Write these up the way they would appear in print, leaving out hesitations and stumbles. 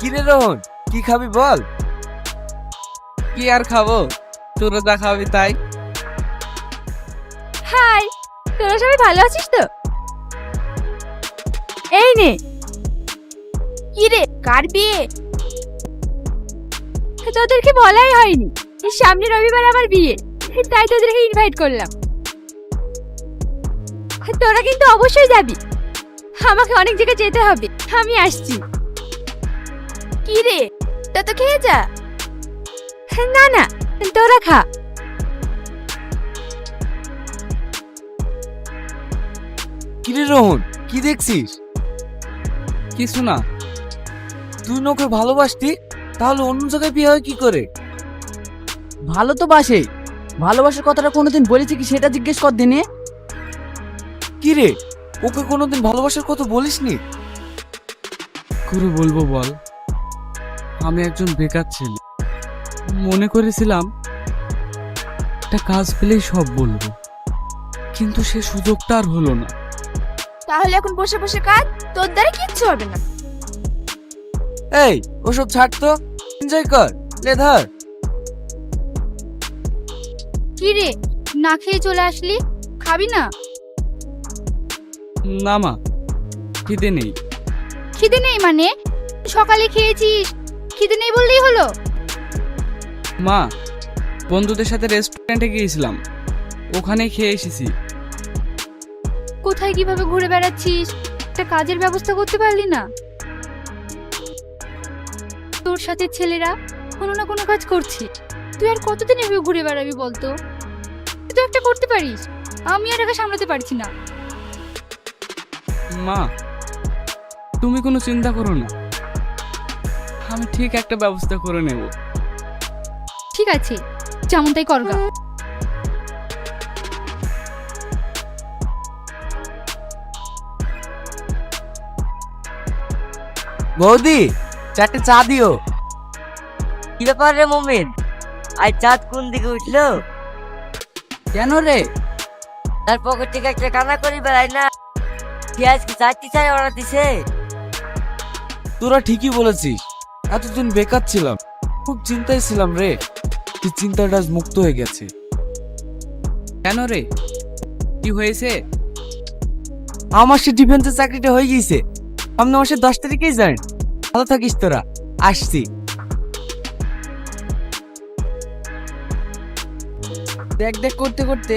কিরে রোহন, কি খাবি বল? কি আর খাবো, তোরা যা খাবি তাই। হাই, তোরা সবাই ভালো আছিস তো? এই নে। কি রে, কার বিয়ে? তোদেরকে বলাই হয়নি, সামনে রবিবার আমার বিয়ে, তাই তোদেরকে ইনভাইট করলাম। তোরা কিন্তু অবশ্যই যাবি, আমাকে অনেক জায়গায় যেতে হবে, আমি আসছি। কি রে, তা তো খেয়ে যা। না না, তোরা খা। কিরে রোহন, কি দেখছিস? কিছু না। তুই না ওকে ভালোবাসতি, তাহলে অন্য জায়গায় বিয়ে হয় কি করে? ভালো তো বাসে, ভালোবাসার কথাটা কোনোদিন বলেছি কি সেটা জিজ্ঞেস কর দিনে। কি রে, ওকে কোনোদিন ভালোবাসার কথা বলিসনি? করে বলবো বল? আমি একজন বেকার ছেলে, মনে করেছিলাম একটা কাজ পেলেই সব বলবো, কিন্তু সে সুযোগটা আর হলো না। তাহলে এখন বসে বসে কাজ, তোর দ্বারা কিচ্ছু হবে না। এই, ওসব ছাড় তো, এনজয় কর, লে ধর। কি রে, না খেয়ে চলে আসলি, খাবি না? না মা, খিদে নেই। খিদে নেই মানে? সকালে খেয়েছিস, খিদে নেই বললেই হলো? মা, বন্ধুদের সাথে রেস্টুরেন্টে গিয়েছিলাম, ওখানে খেয়ে এসেছি। কোথায় কিভাবে ঘুরে বেড়াচ্ছিস, একটা কাজের ব্যবস্থা করতে পারলি না? তোর সাথে ছেলেরা কোনো না কোনো কাজ করছে, তুই আর কতদিন এভাবে ঘুরে বেড়াবি বলতো? তুই তো একটা করতে পারিস, আমি আর একা সামলাতে পারছি না। মা, তুমি কোনো চিন্তা করো না, আমি ঠিক একটা ব্যবস্থা করে নেব। ঠিক আছে, যেমন তাই করগা। বৌদি, চারটে চা দিও। কি ব্যাপার রে মোমেন, আজ চাঁদ কোন দিকে উঠলো? কেন রে? তার পকেট থেকে একটা কানা করি বেড়াই না, পেঁয়াজ কি চারটি চাই অর্ডার দিছে? তোরা ঠিকই বলেছিস, এতদিন বেকার ছিলাম, খুব চিন্তায় ছিলাম রে। তুই চিন্তাটা আজ মুক্ত হয়ে গেছে। কেন রে, কি হয়েছে? আমার সে ডিফেন্সের চাকরিটা হয়ে গিয়েছে, সামনে মাসের 10 তারিখেই জানেন। ভালো থাকিস তোরা, আসছি। দেখ দেখ করতে করতে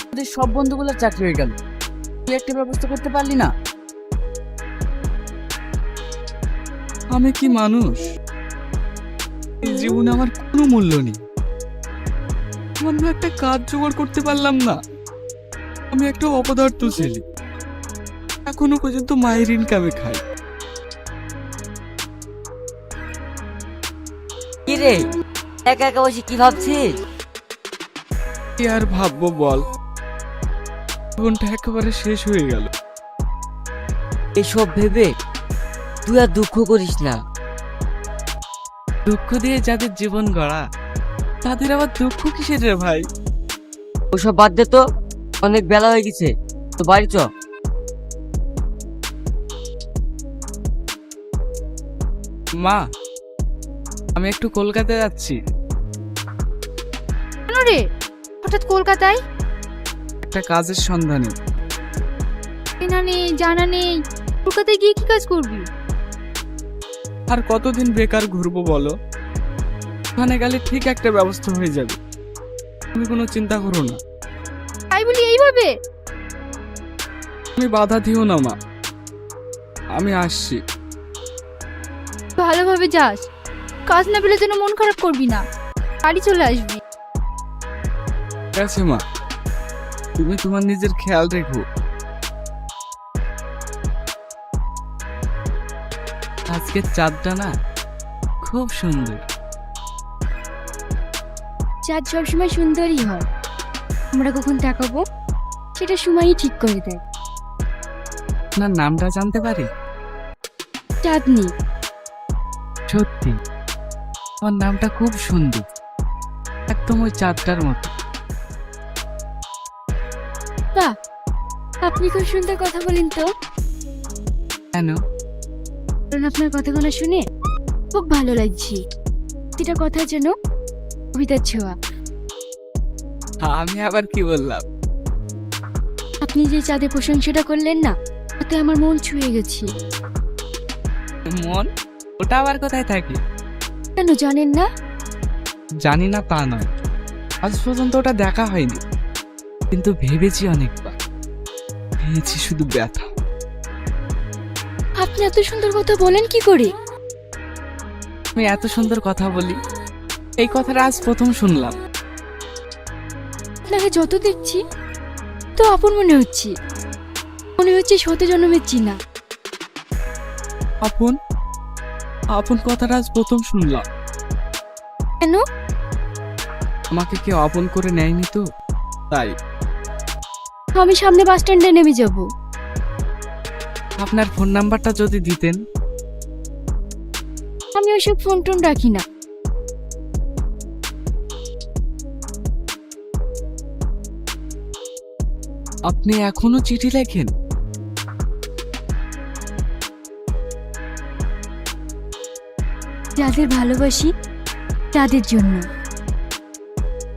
তোদের সব বন্ধুগুলোর চাকরি হয়ে গেল, তুই একটা ব্যবস্থা করতে পারলি না? আমি কি মানুষ? এই জীবনে আমার কোনো মূল্য নেই। সামান্য একটা কাজ জোগাড় করতে পারলাম না। আমি একটা অপদার্থ ছেলে, এখনো পর্যন্ত মায়ের ইনকামে খাই। কি রে, একা একা বসে কি ভাবছিস? কি আর ভাববো বল, জীবনটা একেবারে শেষ হয়ে গেল। এসব ভেবে তুই আর দুঃখ করিস না। দুঃখ দিয়ে যাদের জীবন গড়া, তাদের আবার দুঃখ কিসের রে ভাই? ওসব বাদ দে তো, অনেক বেলা হয়ে গেছে, তো বাড়ি চ। মা, আমি একটু কলকাতায় যাচ্ছি। কেন রে, হঠাৎ কলকাতায়? একটা কাজের সন্ধানে। চেনা নেই, জানা নেই, কলকাতায় গিয়ে কি কাজ করবি? আর কতদিন বেকার ঘুরবো বলো? ওখানে গেলে ঠিক একটা ব্যবস্থা হয়ে যাবে, তুমি কোনো চিন্তা করো না। তাই বলি এইভাবে? তুমি বাধা দিও না মা, আমি আসছি। ভালোভাবে যাস, কাজ না পেলে যেন মন খারাপ করবি না, বাড়ি চলে আসবি। ঠিক আছে মা, তুমি তোমার নিজের খেয়াল রেখো। আজকের চাঁদটা না খুব সুন্দর। চাঁদ সবসময় সুন্দরই হয়, আমরা কখন তাকাবো সেটা সময়ই ঠিক করে দেয়। আপনার নামটা জানতে পারি? চাঁদনি। সত্যি, আমার নামটা খুব সুন্দর, একদম ওই চাঁদটার মতো। বাহ, আপনি খুব সুন্দর কথা বলেন তো। কেন? কারণ আপনার কথাগুলো শুনে খুব ভালো লাগছে। এটা কথা যেন কবিতার ছোঁয়া। আমি আবার কি বললাম? আপনি যে চাঁদের প্রশংসাটা করলেন না, তাতে আমার মন ছুঁয়ে গেছে। মন ওটা আবার কোথায় থাকে? কেন জানেন না? জানি না তা নয়, আজ পর্যন্ত ওটা দেখা হয়নি, কিন্তু ভেবেছি অনেকবার। পেয়েছি শুধু ব্যথা। আপনি এত সুন্দর কথা বলেন কি করে? আমি এত সুন্দর কথা বলি, এই কথাটা আজ প্রথম শুনলাম। আপনাকে যত দেখছি তো আপন মনে হচ্ছে, মনে হচ্ছে শত জন্মের চিনা। আপন আপন কথাটা আজ প্রথম শুনলাম। কেন? আমাকে কেউ আপন করে নেয়নি তো, তাই। আমি সামনে বাস স্ট্যান্ডে নেমে যাব। আপনার ফোন নাম্বারটা যদি দিতেন। আমি ওইসব ফোন টোন রাখি না। আপনি এখনো চিঠি লেখেন? যাদের ভালোবাসি তাদের জন্য।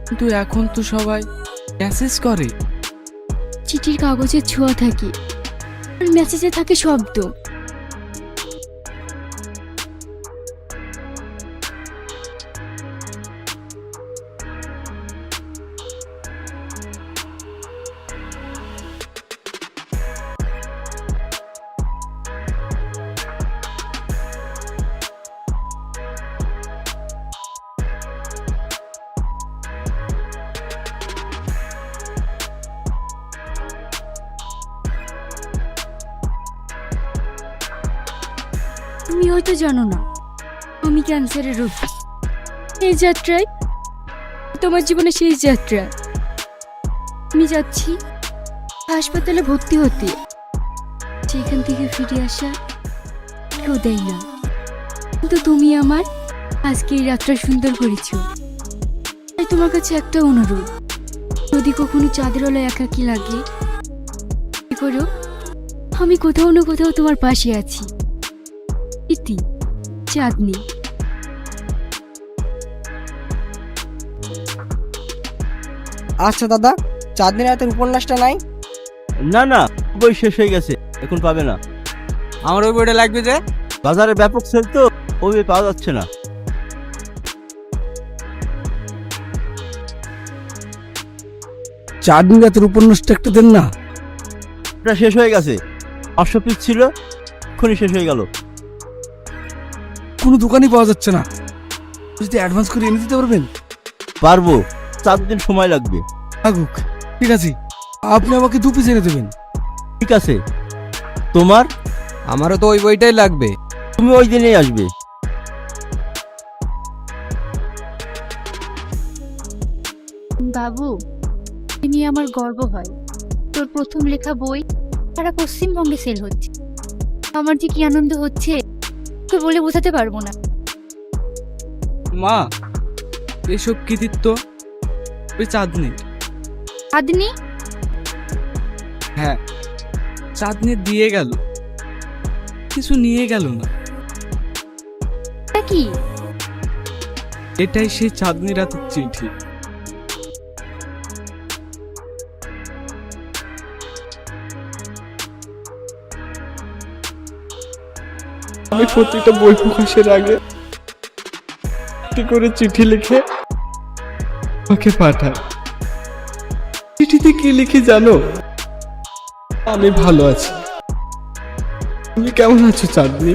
কিন্তু এখন তো সবাই মেসেজ করে। চিঠির কাগজের ছোঁয়া থাকে আর মেসেজে থাকে শব্দ। তুমি হয়তো জানো না, আমি ক্যান্সারের রোগী। এই যাত্রায় তোমার জীবনে শেষ যাত্রা। আমি যাচ্ছি হাসপাতালে ভর্তি হতে, সেখান থেকে ফিরে আসা কেউ দেয় না, কিন্তু তুমি আমার আজকে এই রাতটা সুন্দর করেছো। তাই তোমার কাছে একটা অনুরোধ, যদি কখনো চাঁদের আলো একাকী লাগে, কি করো, আমি কোথাও না কোথাও তোমার পাশে আছি। ইতি, চাঁদনি। আচ্ছা দাদা, চাঁদনি রাতের উপন্যাসটা নাই? না না, বই শেষ হয়ে গেছে, এখন পাবে না। আমার ওই বইটা লাগবে যে। বাজারে ব্যাপক সেল তো, ওই বই পাওয়া যাচ্ছে না। চাঁদনি রাতের উপন্যাসটা একটা দেন না। ওটা শেষ হয়ে গেছে, 500 পিস ছিল, এক্ষুনি শেষ হয়ে গেল। কোনো দোকানই পাওয়া যাচ্ছে না। যদি অ্যাডভান্স করে এনে দিতে পারবেন? পারবো, 4 দিন সময় লাগবে। আগুক, ঠিক আছে, আপনি আমাকে 2 পিস এনে দেবেন। ঠিক আছে, তোমার? আমারও তো ওই বইটাই লাগবে। তুমি ওই দিনেই আসবে। বাবু, তিনি আমার গর্ব হয়। তোর প্রথম লেখা বই সারা পশ্চিমবঙ্গে সেল হচ্ছে। আমার যে কি আনন্দ হচ্ছে তোকে বলে বোঝাতে পারবো না। মা, এসব কৃতিত্ব ওই চাঁদনি। আদনি, হ্যাঁ, চাঁদনি দিয়ে গেল, কিছু নিয়ে গেল না। তা কি? এটাই সেই চাঁদনি রাতের চিঠি। আমি প্রতিটা বই প্রকাশের আগে একটি করে চিঠি লিখে ওকে পাঠাই। চিঠিতে কি লিখি জানো? আমি ভালো আছি, তুমি কেমন আছো চাঁদনি?